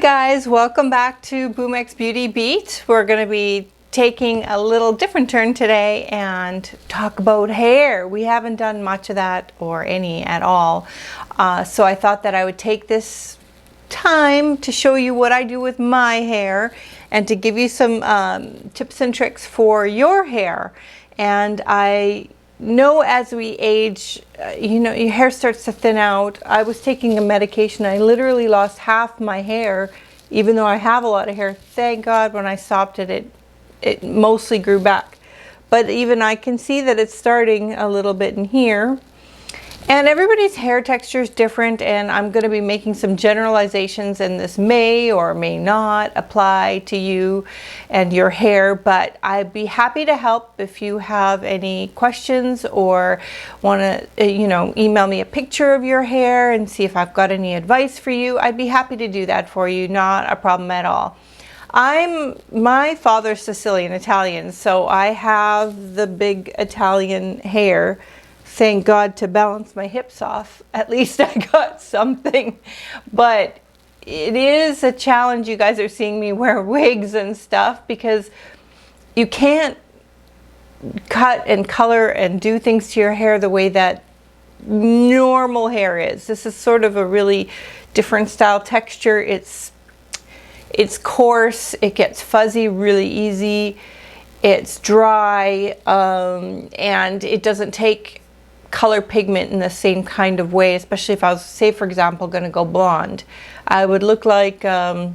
guys, welcome back to Boomx Beauty Beat. We're going to be taking a little different turn today and talk about hair. We haven't done much of that or any at all. So I thought that I would take this time to show you what I do with my hair and to give you some tips and tricks for your hair. And I know as we age, your hair starts to thin out. I was taking a medication. I literally lost half my hair, even though I have a lot of hair. Thank God when I stopped it, it mostly grew back. But even I can see that it's starting a little bit in here. And everybody's hair texture is different, and I'm going to be making some generalizations, and this may or may not apply to you and your hair, but I'd be happy to help if you have any questions or want to, email me a picture of your hair and see if I've got any advice for you. I'd be happy to do that for you, not a problem at all. My father's Sicilian Italian, so I have the big Italian hair. Thank God, to balance my hips off. At least I got something. But it is a challenge. You guys are seeing me wear wigs and stuff because you can't cut and color and do things to your hair the way that normal hair is. This is sort of a really different style texture. It's coarse. It gets fuzzy really easy. It's dry, and it doesn't take color pigment in the same kind of way, especially if I was, say for example, going to go blonde. I would look like a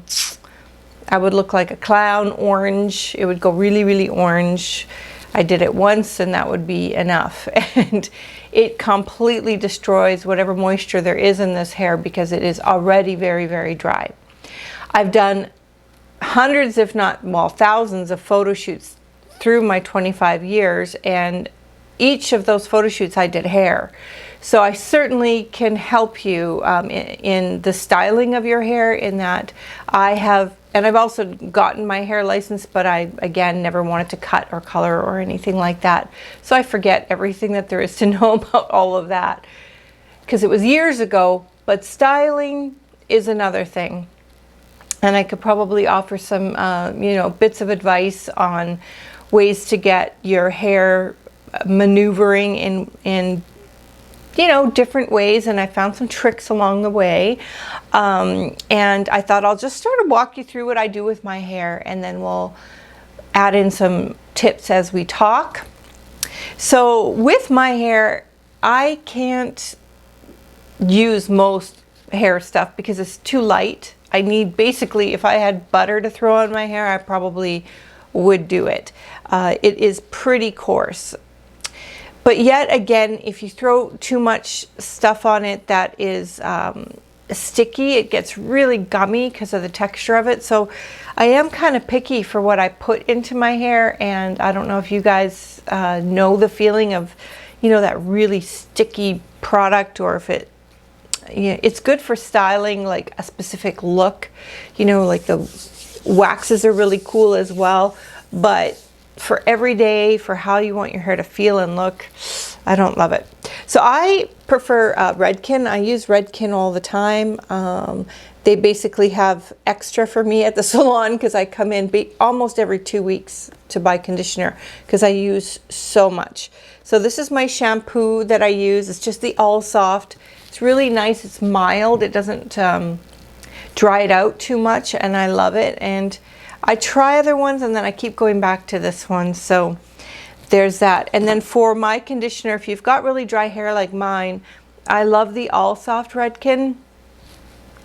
clown orange. It would go really, really orange. I did it once and that would be enough. And it completely destroys whatever moisture there is in this hair because it is already very, very dry. I've done hundreds, if not, well, thousands of photo shoots through my 25 years, and each of those photo shoots I did hair. So I certainly can help you in the styling of your hair, in that I've also gotten my hair licensed, but I, again, never wanted to cut or color or anything like that. So I forget everything that there is to know about all of that because it was years ago, but styling is another thing. And I could probably offer some, bits of advice on ways to get your hair maneuvering in different ways, and I found some tricks along the way, and I thought I'll just sort of walk you through what I do with my hair, and then we'll add in some tips as we talk. So with my hair, I can't use most hair stuff because it's too light. I need, basically, if I had butter to throw on my hair, I probably would do it. It is pretty coarse. But yet again, if you throw too much stuff on it that is sticky, it gets really gummy because of the texture of it. So I am kind of picky for what I put into my hair, and I don't know if you guys know the feeling of, that really sticky product, or if it's good for styling like a specific look, like the waxes are really cool as well, but for every day, for how you want your hair to feel and look, I don't love it. So I prefer Redken. I use Redken all the time. They basically have extra for me at the salon because I come in almost every 2 weeks to buy conditioner because I use so much. So this is my shampoo that I use. It's just the All Soft. It's really nice. It's mild. It doesn't dry it out too much, and I love it. And I try other ones and then I keep going back to this one. So there's that. And then for my conditioner, if you've got really dry hair like mine, I love the All Soft Redken.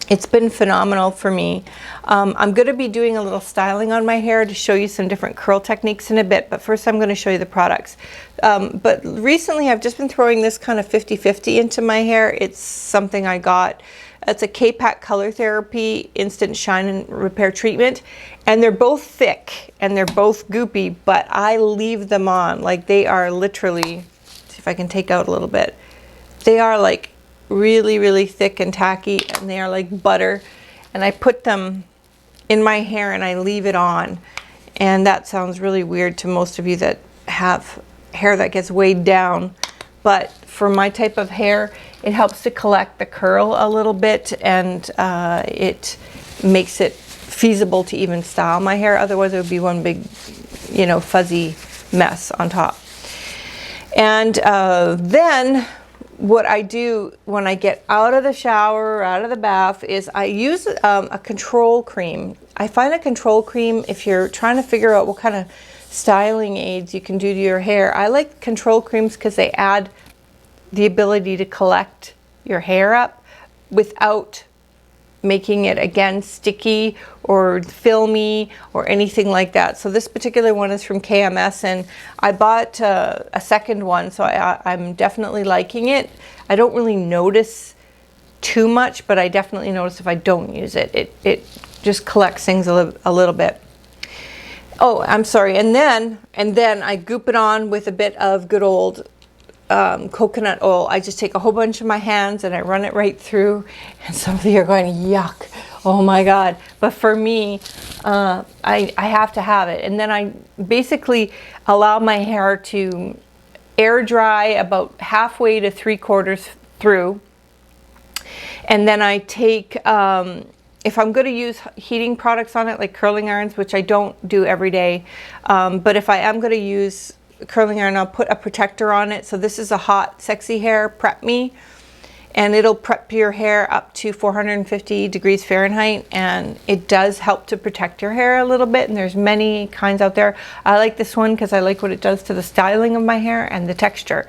It's been phenomenal for me. I'm going to be doing a little styling on my hair to show you some different curl techniques in a bit, but first I'm going to show you the products. But recently I've just been throwing this kind of 50-50 into my hair. It's something I got. It's a K-Pack Color Therapy Instant Shine and Repair Treatment, and they're both thick and they're both goopy, but I leave them on. Like, they are literally, see if I can take out a little bit, they are like really, really thick and tacky, and they are like butter, and I put them in my hair and I leave it on. And that sounds really weird to most of you that have hair that gets weighed down, but for my type of hair, it helps to collect the curl a little bit, and it makes it feasible to even style my hair. Otherwise it would be one big, you know, fuzzy mess on top. And then what I do when I get out of the shower or out of the bath is I use a control cream. I find a control cream, if you're trying to figure out what kind of styling aids you can do to your hair, I like control creams because they add the ability to collect your hair up without making it, again, sticky or filmy or anything like that. So this particular one is from KMS, and I bought a second one, so I'm definitely liking it. I don't really notice too much, but I definitely notice if I don't use it. It just collects things a little bit. Oh, I'm sorry. And then I goop it on with a bit of good old coconut oil. I just take a whole bunch of my hands and I run it right through, and some of you are going, yuck, oh my God. But for me, I have to have it. And then I basically allow my hair to air dry about halfway to 3/4 through. And then I take, if I'm going to use heating products on it, like curling irons, which I don't do every day, but if I am going to use curling iron, I'll put a protector on it. So this is a hot sexy hair prep me, and it'll prep your hair up to 450 degrees Fahrenheit, and it does help to protect your hair a little bit. And there's many kinds out there. I like this one because I like what it does to the styling of my hair and the texture.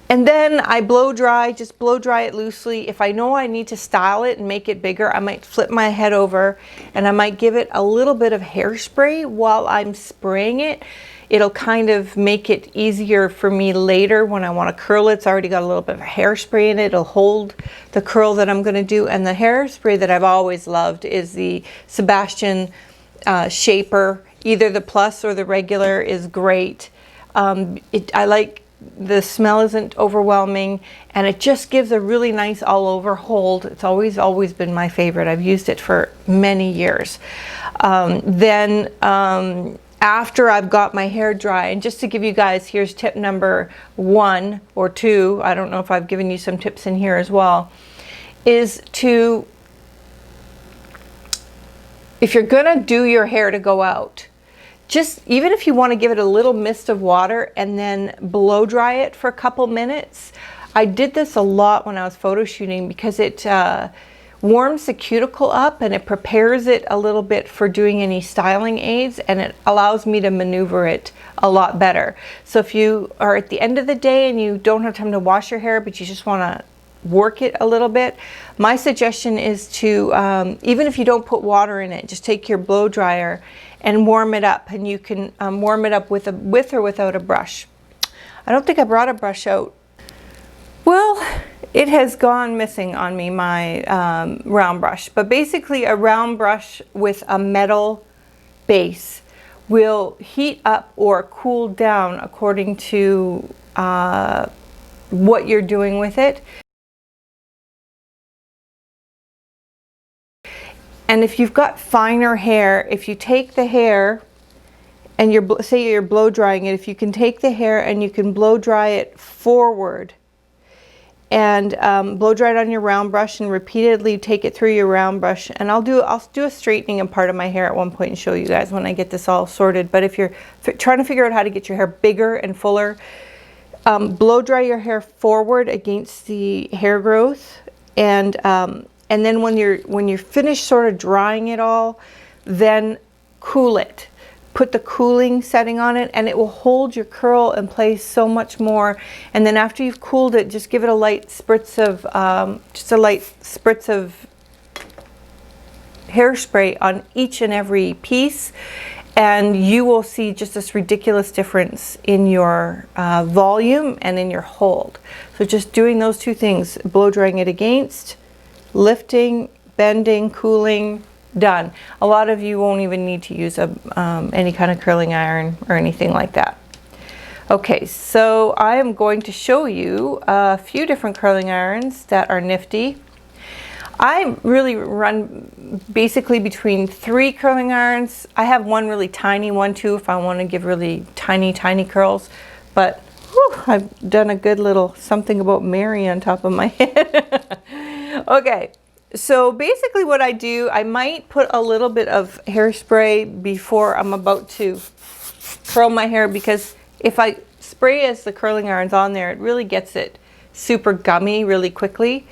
And then I blow dry, just blow dry it loosely. If I know I need to style it and make it bigger, I might flip my head over and I might give it a little bit of hairspray while I'm spraying it. It'll kind of make it easier for me later when I want to curl it. It's already got a little bit of hairspray in it. It'll hold the curl that I'm going to do. And the hairspray that I've always loved is the Sebastian Shaper. Either the plus or the regular is great. I like the smell, isn't overwhelming, and it just gives a really nice all over hold. It's always been my favorite. I've used it for many years. After I've got my hair dry, and just to give you guys, here's tip number 1 or 2, I don't know if I've given you some tips in here as well, is to, if you're gonna do your hair to go out, just even if you want to give it a little mist of water and then blow dry it for a couple minutes. I did this a lot when I was photo shooting because it warms the cuticle up and it prepares it a little bit for doing any styling aids, and it allows me to maneuver it a lot better. So if you are at the end of the day and you don't have time to wash your hair but you just want to work it a little bit, my suggestion is to, even if you don't put water in it, just take your blow dryer and warm it up, and you can warm it up with or without a brush. I don't think I brought a brush out. Well, it has gone missing on me, my round brush, but basically a round brush with a metal base will heat up or cool down according to what you're doing with it. And if you've got finer hair, if you take the hair and say you're blow drying it, if you can take the hair and you can blow dry it forward and blow dry it on your round brush and repeatedly take it through your round brush. And I'll do a straightening of part of my hair at one point and show you guys when I get this all sorted. But if you're trying to figure out how to get your hair bigger and fuller, blow dry your hair forward against the hair growth, and then when you're finished sort of drying it all, then cool it. Put the cooling setting on it, and it will hold your curl in place so much more. And then after you've cooled it, just give it a light spritz of hairspray on each and every piece, and you will see just this ridiculous difference in your volume and in your hold. So just doing those two things, blow drying it against, lifting, bending, cooling, done. A lot of you won't even need to use any kind of curling iron or anything like that. Okay, so I am going to show you a few different curling irons that are nifty. I really run basically between 3 curling irons. I have one really tiny one too if I want to give really tiny curls, but whew, I've done a good little something about Mary on top of my head. Okay, so basically what I do, I might put a little bit of hairspray before I'm about to curl my hair, because if I spray as the curling iron's on there, it really gets it super gummy really quickly.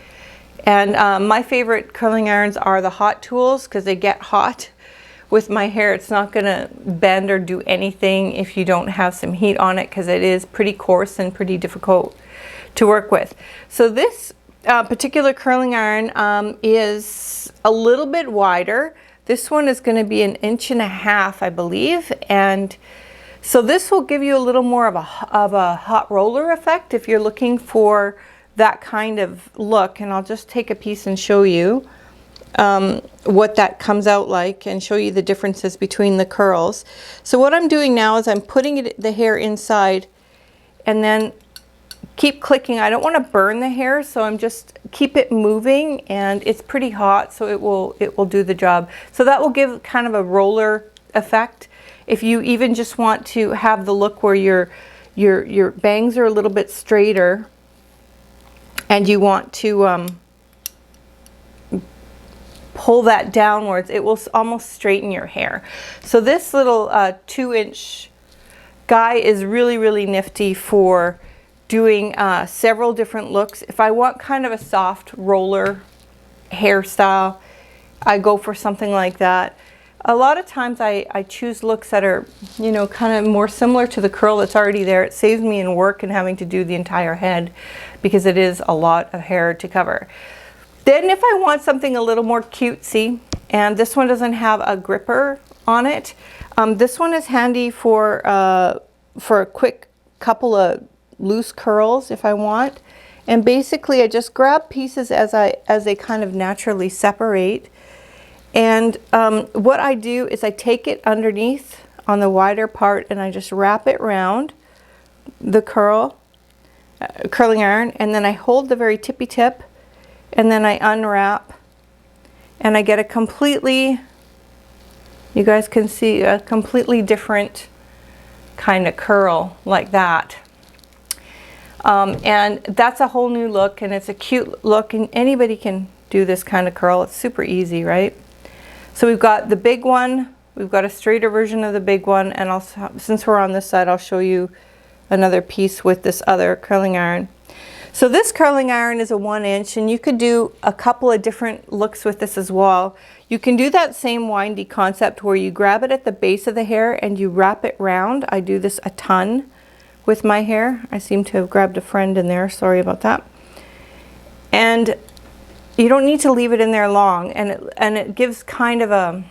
And my favorite curling irons are the hot tools, because they get hot. With my hair, it's not going to bend or do anything if you don't have some heat on it, because it is pretty coarse and pretty difficult to work with. So this particular curling iron is a little bit wider. This one is going to be 1.5 inches, I believe, and so this will give you a little more of a hot roller effect if you're looking for that kind of look. And I'll just take a piece and show you what that comes out like, and show you the differences between the curls. So what I'm doing now is I'm putting the hair inside and then keep clicking. I don't want to burn the hair, so I'm just keep it moving, and it's pretty hot, so it will do the job. So that will give kind of a roller effect. If you even just want to have the look where your bangs are a little bit straighter and you want to pull that downwards, it will almost straighten your hair. So this little 2-inch guy is really, really nifty for doing several different looks. If I want kind of a soft roller hairstyle, I go for something like that. A lot of times I choose looks that are, you know, kind of more similar to the curl that's already there. It saves me in work and having to do the entire head, because it is a lot of hair to cover. Then if I want something a little more cutesy, and this one doesn't have a gripper on it, this one is handy for a quick couple of loose curls if I want. And basically I just grab pieces as they kind of naturally separate. And what I do is I take it underneath on the wider part and I just wrap it around the curling iron, and then I hold the very tippy tip, and then I unwrap, and I get a completely, you guys can see, a completely different kind of curl like that. And that's a whole new look, and it's a cute look, and anybody can do this kind of curl. It's super easy, right? So we've got the big one, we've got a straighter version of the big one, and also, since we're on this side, I'll show you another piece with this other curling iron. So this curling iron is a 1-inch, and you could do a couple of different looks with this as well. You can do that same windy concept where you grab it at the base of the hair and you wrap it round. I do this a ton with my hair. I seem to have grabbed a friend in there, sorry about that. And you don't need to leave it in there long, and it gives kind of a,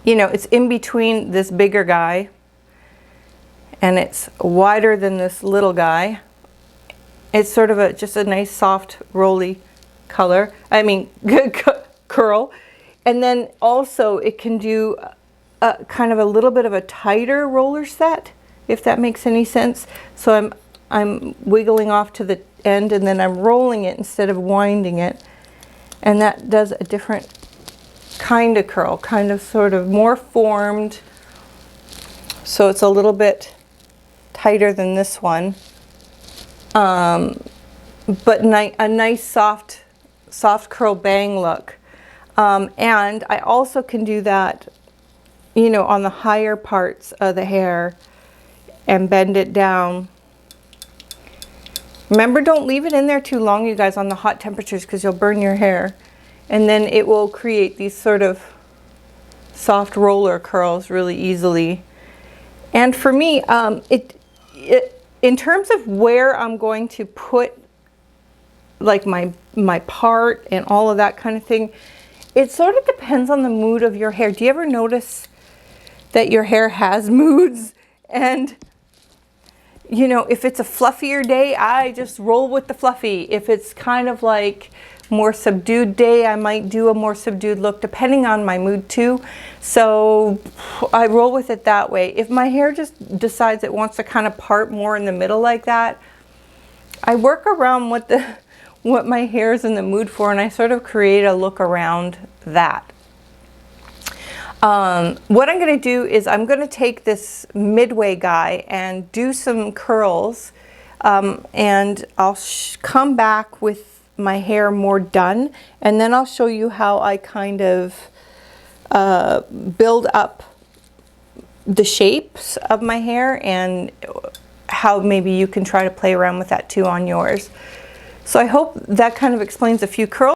you know, it's in between this bigger guy and it's wider than this little guy. It's sort of just a nice soft rolly color, I mean curl. And then also it can do a kind of a little bit of a tighter roller set, if that makes any sense. So I'm wiggling off to the end, and then I'm rolling it instead of winding it, and that does a different kind of curl, kind of sort of more formed, so it's a little bit tighter than this one, but a nice soft curl bang look. And I also can do that, you know, on the higher parts of the hair and bend it down. Remember, don't leave it in there too long, you guys, on the hot temperatures, because you'll burn your hair. And then it will create these sort of soft roller curls really easily. And for me, in terms of where I'm going to put like my part and all of that kind of thing, it sort of depends on the mood of your hair. Do you ever notice that your hair has moods? And you know, if it's a fluffier day, I just roll with the fluffy. If it's kind of like more subdued day, I might do a more subdued look, depending on my mood too. So I roll with it that way. If my hair just decides it wants to kind of part more in the middle like that, I work around what my hair is in the mood for, and I sort of create a look around that. What I'm going to do is I'm going to take this midway guy and do some curls, and I'll come back with my hair more done, and then I'll show you how I kind of build up the shapes of my hair and how maybe you can try to play around with that too on yours. So I hope that kind of explains a few curls.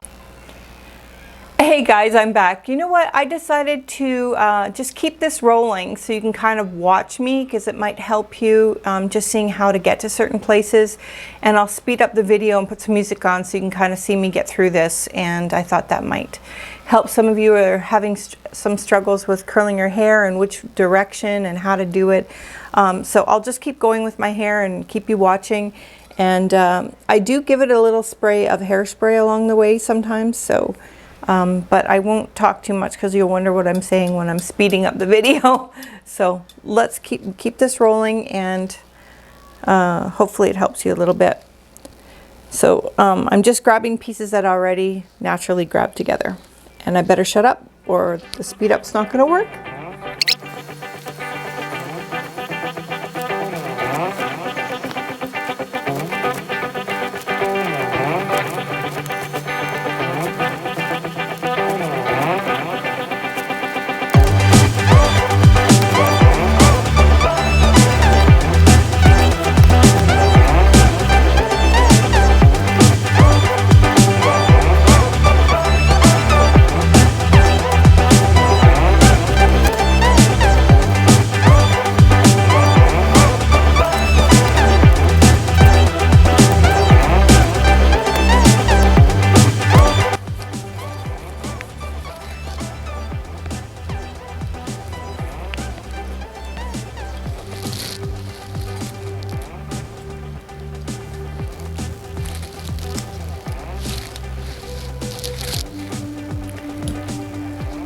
Hey guys, I'm back. You know what? I decided to just keep this rolling so you can kind of watch me, because it might help you just seeing how to get to certain places. And I'll speed up the video and put some music on so you can kind of see me get through this. And I thought that might help some of you who are having some struggles with curling your hair and which direction and how to do it. So I'll just keep going with my hair and keep you watching. And I do give it a little spray of hairspray along the way sometimes. So. But I won't talk too much because you'll wonder what I'm saying when I'm speeding up the video. So let's keep this rolling, and hopefully it helps you a little bit. So I'm just grabbing pieces that already naturally grab together, and I better shut up or the speed up's not going to work.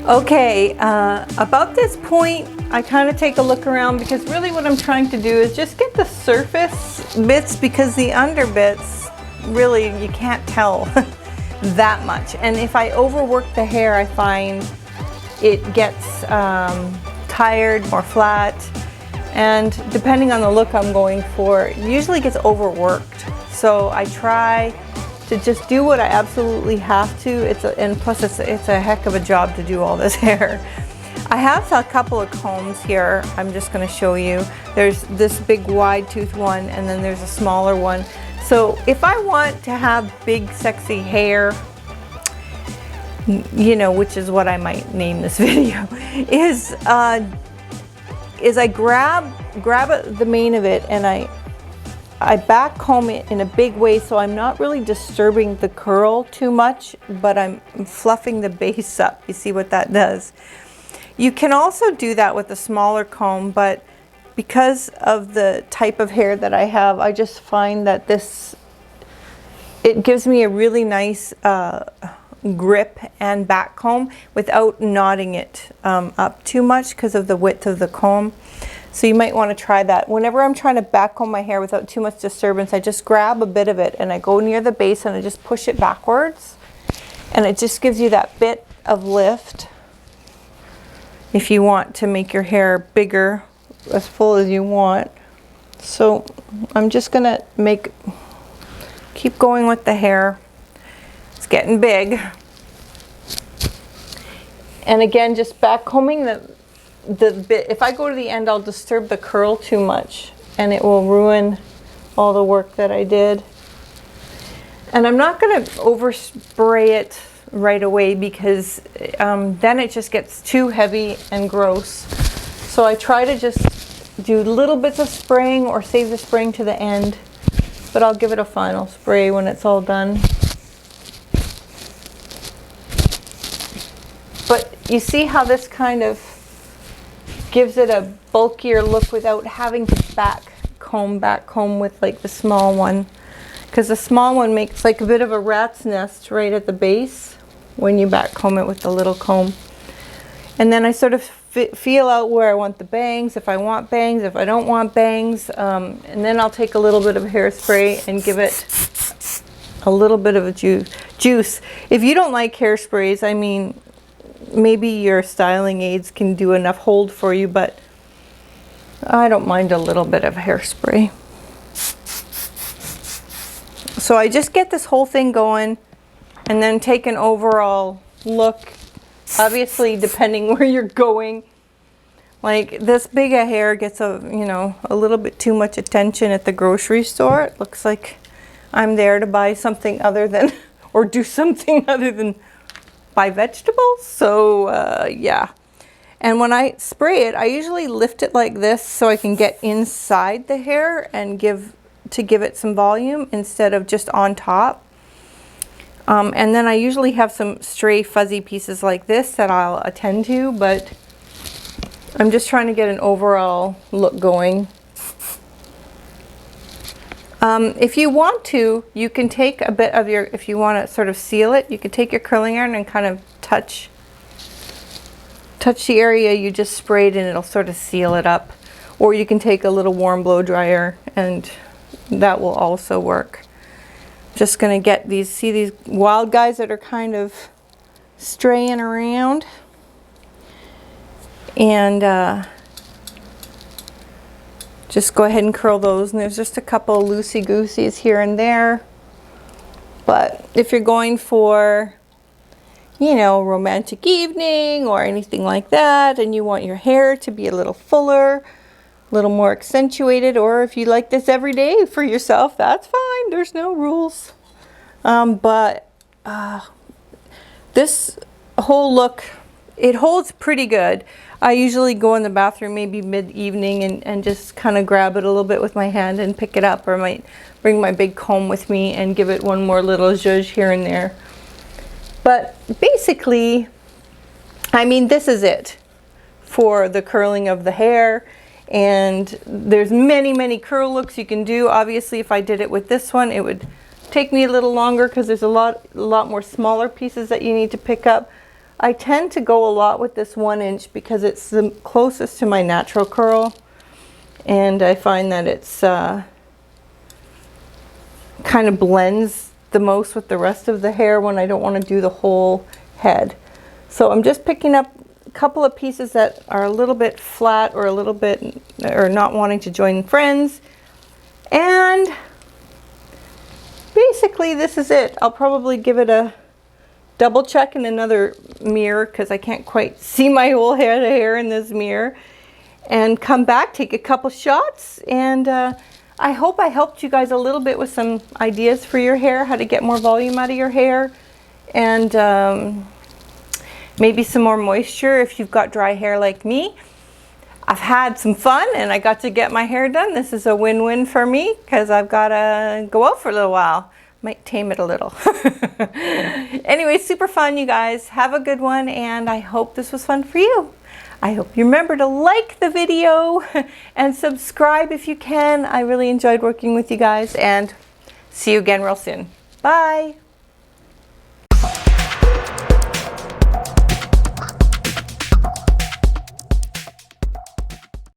Okay, about this point, I kind of take a look around, because really what I'm trying to do is just get the surface bits, because the under bits, really, you can't tell that much. And if I overwork the hair, I find it gets tired, more flat, and depending on the look I'm going for, it usually gets overworked. So I try to just do what I absolutely have to. And plus it's a heck of a job to do all this hair. I have a couple of combs here. I'm just going to show you. There's this big wide tooth one, and then there's a smaller one. So if I want to have big sexy hair, you know, which is what I might name this video, is I grab the mane of it, and I back comb it in a big way, so I'm not really disturbing the curl too much, but I'm fluffing the base up. You see what that does? You can also do that with a smaller comb, but because of the type of hair that I have, I just find that it gives me a really nice grip and back comb without knotting it up too much because of the width of the comb. So you might want to try that. Whenever I'm trying to back comb my hair without too much disturbance, I just grab a bit of it and I go near the base and I just push it backwards. And it just gives you that bit of lift if you want to make your hair bigger, as full as you want. So I'm just gonna keep going with the hair. It's getting big. And again, just back combing the bit. If I go to the end, I'll disturb the curl too much and it will ruin all the work that I did. And I'm not going to overspray it right away, because then it just gets too heavy and gross. So I try to just do little bits of spraying or save the spraying to the end, but I'll give it a final spray when it's all done. But you see how this kind of gives it a bulkier look without having to back comb with like the small one, because the small one makes like a bit of a rat's nest right at the base when you back comb it with the little comb. And then I sort of feel out where I want the bangs, if I want bangs, if I don't want bangs, and then I'll take a little bit of hairspray and give it a little bit of a juice. If you don't like hairsprays, I mean, maybe your styling aids can do enough hold for you, but I don't mind a little bit of hairspray. So I just get this whole thing going, and then take an overall look, obviously depending where you're going. Like this big a hair gets a little bit too much attention at the grocery store. It looks like I'm there to buy something other than, or do something other than buy vegetables. So yeah. And when I spray it, I usually lift it like this so I can get inside the hair and give it some volume instead of just on top. And then I usually have some stray fuzzy pieces like this that I'll attend to, but I'm just trying to get an overall look going. If you want to, you can take a bit of your, if you want to sort of seal it, you can take your curling iron and kind of touch the area you just sprayed and it'll sort of seal it up. Or you can take a little warm blow dryer and that will also work. Just gonna get these, see these wild guys that are kind of straying around, and just go ahead and curl those. And there's just a couple loosey-gooseys here and there, but if you're going for, you know, romantic evening or anything like that, and you want your hair to be a little fuller, a little more accentuated, or if you like this every day for yourself, that's fine. There's no rules. But this whole look, it holds pretty good. I usually go in the bathroom maybe mid-evening and just kind of grab it a little bit with my hand and pick it up, or I might bring my big comb with me and give it one more little zhuzh here and there. But basically, I mean, this is it for the curling of the hair. And there's many curl looks you can do. Obviously, if I did it with this one, it would take me a little longer because there's a lot more smaller pieces that you need to pick up. I tend to go a lot with this 1 inch because it's the closest to my natural curl, and I find that it's kind of blends the most with the rest of the hair when I don't want to do the whole head. So I'm just picking up a couple of pieces that are a little bit flat or a little bit, or not wanting to join friends, and basically this is it. I'll probably give it a double check in another mirror because I can't quite see my whole head of hair in this mirror, and come back, take a couple shots, and I hope I helped you guys a little bit with some ideas for your hair, how to get more volume out of your hair, and maybe some more moisture if you've got dry hair like me. I've had some fun and I got to get my hair done. This is a win-win for me because I've got to go out for a little while. Might tame it a little. Anyway, super fun, you guys. Have a good one, and I hope this was fun for you. I hope you remember to like the video and subscribe if you can. I really enjoyed working with you guys, and see you again real soon. Bye.